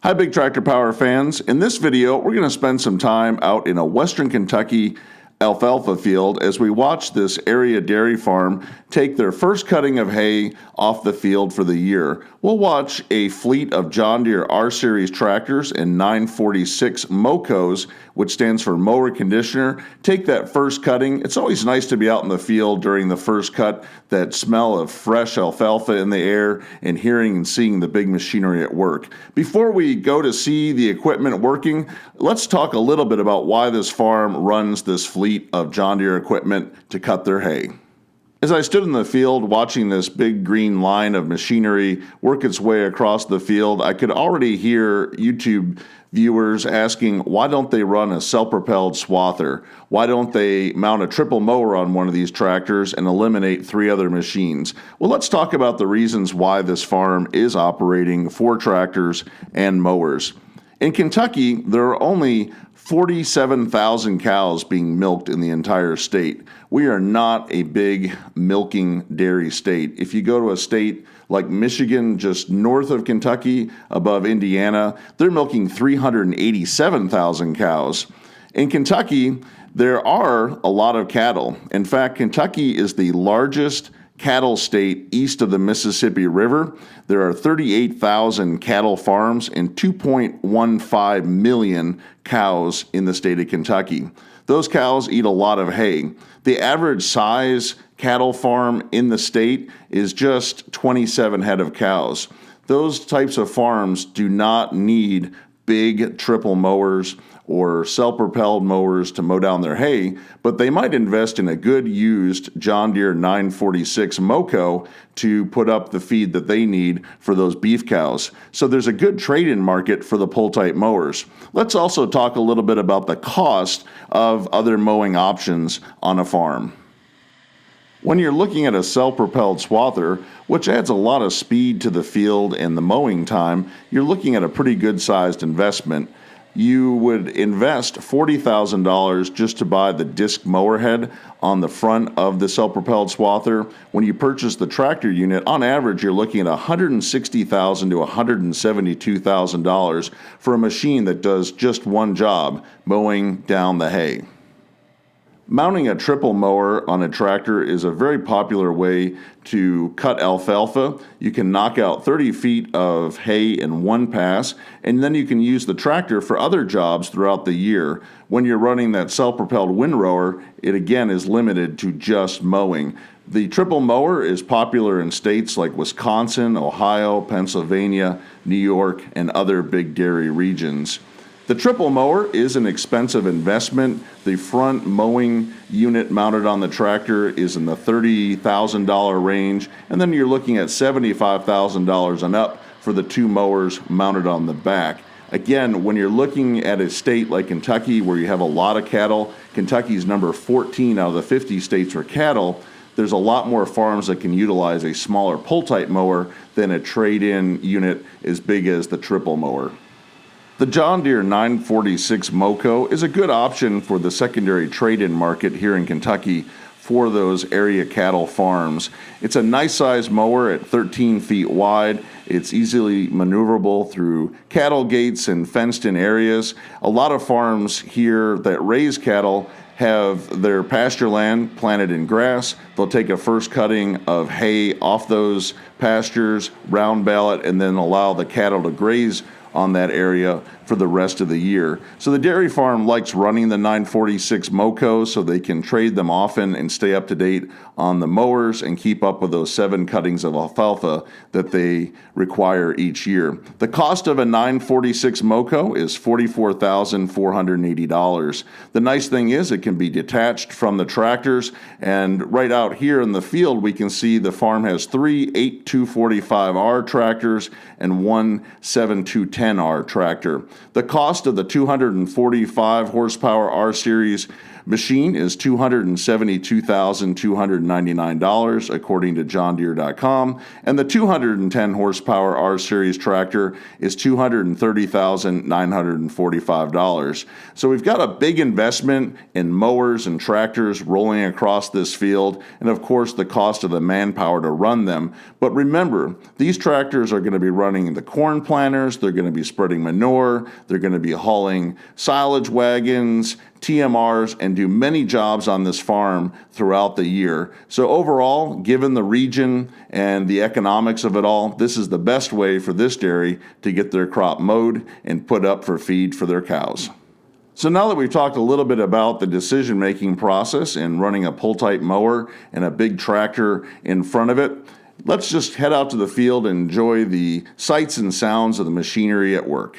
Hi, Big Tractor Power fans. In this video, we're going to spend some time out in a Western Kentucky alfalfa field as we watch this area dairy farm take their first cutting of hay off the field for the year. We'll watch a fleet of John Deere R series tractors and 946 MoCos, which stands for mower conditioner, take that first cutting. It's always nice to be out in the field during the first cut, that smell of fresh alfalfa in the air and hearing and seeing the big machinery at work. Before we go to see the equipment working, let's talk a little bit about why this farm runs this fleet of John Deere equipment to cut their hay. As I stood in the field watching this big green line of machinery work its way across the field, I could already hear YouTube viewers asking, why don't they run a self-propelled swather? Why don't they mount a triple mower on one of these tractors and eliminate 3 other machines? Well, let's talk about the reasons why this farm is operating 4 tractors and mowers. In Kentucky, there are only 47,000 cows being milked in the entire state. We are not a big milking dairy state. If you go to a state like Michigan, just north of Kentucky, above Indiana, they're milking 387,000 cows. In Kentucky, there are a lot of cattle. In fact, Kentucky is the largest cattle state east of the Mississippi River. There are 38,000 cattle farms and 2.15 million cows in the state of Kentucky. Those cows eat a lot of hay. The average size cattle farm in the state is just 27 head of cows. Those types of farms do not need big triple mowers or self-propelled mowers to mow down their hay, but they might invest in a good used John Deere 946 MoCo to put up the feed that they need for those beef cows. So there's a good trade-in market for the pull-type mowers. Let's also talk a little bit about the cost of other mowing options on a farm. When you're looking at a self-propelled swather, which adds a lot of speed to the field and the mowing time, you're looking at a pretty good-sized investment. You would invest $40,000 just to buy the disc mower head on the front of the self-propelled swather. When you purchase the tractor unit, on average, you're looking at $160,000 to $172,000 for a machine that does just one job, mowing down the hay. Mounting a triple mower on a tractor is a very popular way to cut alfalfa. You can knock out 30 feet of hay in one pass, and then you can use the tractor for other jobs throughout the year. When you're running that self-propelled windrower, it again is limited to just mowing. The triple mower is popular in states like Wisconsin, Ohio, Pennsylvania, New York, and other big dairy regions. The triple mower is an expensive investment. The front mowing unit mounted on the tractor is in the $30,000 range, and then you're looking at $75,000 and up for the 2 mowers mounted on the back. Again, when you're looking at a state like Kentucky where you have a lot of cattle, Kentucky's number 14 out of the 50 states for cattle, there's a lot more farms that can utilize a smaller pull-type mower than a trade-in unit as big as the triple mower. The John Deere 946 MoCo is a good option for the secondary trade-in market here in Kentucky for those area cattle farms. It's a nice size mower at 13 feet wide. It's easily maneuverable through cattle gates and fenced-in areas. A lot of farms here that raise cattle have their pasture land planted in grass. They'll take a first cutting of hay off those pastures, round ballot, and then allow the cattle to graze on that area for the rest of the year. So the dairy farm likes running the 946 MoCos so they can trade them often and stay up to date on the mowers and keep up with those 7 cuttings of alfalfa that they require each year. The cost of a 946 MoCo is $44,480. The nice thing is it can be detached from the tractors, and right out here in the field we can see the farm has 3 8245R tractors and 1 7210R tractor. The cost of the 245 horsepower R Series Machine is $272,299 according to JohnDeere.com, and the 210 horsepower R Series tractor is $230,945. So we've got a big investment in mowers and tractors rolling across this field, and of course the cost of the manpower to run them. But remember, these tractors are going to be running the corn planters, they're going to be spreading manure, they're going to be hauling silage wagons, TMRs, and do many jobs on this farm throughout the year. So overall, given the region and the economics of it all, this is the best way for this dairy to get their crop mowed and put up for feed for their cows. So now that we've talked a little bit about the decision-making process in running a pull-type mower and a big tractor in front of it, let's just head out to the field and enjoy the sights and sounds of the machinery at work.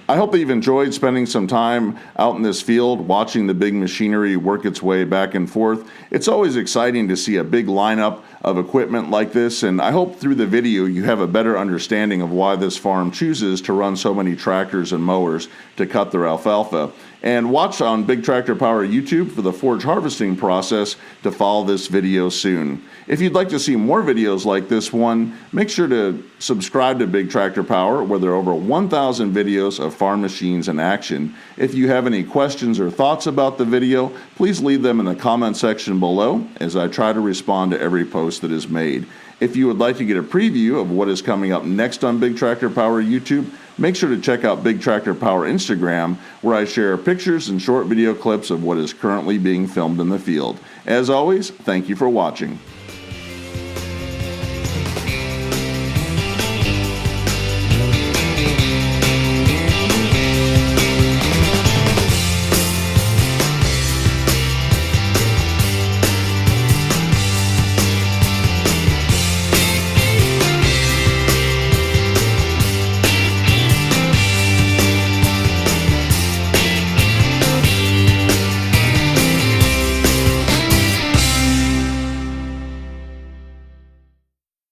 I hope that you've enjoyed spending some time out in this field watching the big machinery work its way back and forth. It's always exciting to see a big lineup of equipment like this, and I hope through the video you have a better understanding of why this farm chooses to run so many tractors and mowers to cut their alfalfa. And watch on Big Tractor Power YouTube for the forage harvesting process to follow this video soon. If you'd like to see more videos like this one, make sure to subscribe to Big Tractor Power, where there are over 1,000 videos of farm machines in action. If you have any questions or thoughts about the video, please leave them in the comment section below, as I try to respond to every post that is made. If you would like to get a preview of what is coming up next on Big Tractor Power YouTube, make sure to check out Big Tractor Power Instagram, where I share pictures and short video clips of what is currently being filmed in the field. As always, thank you for watching.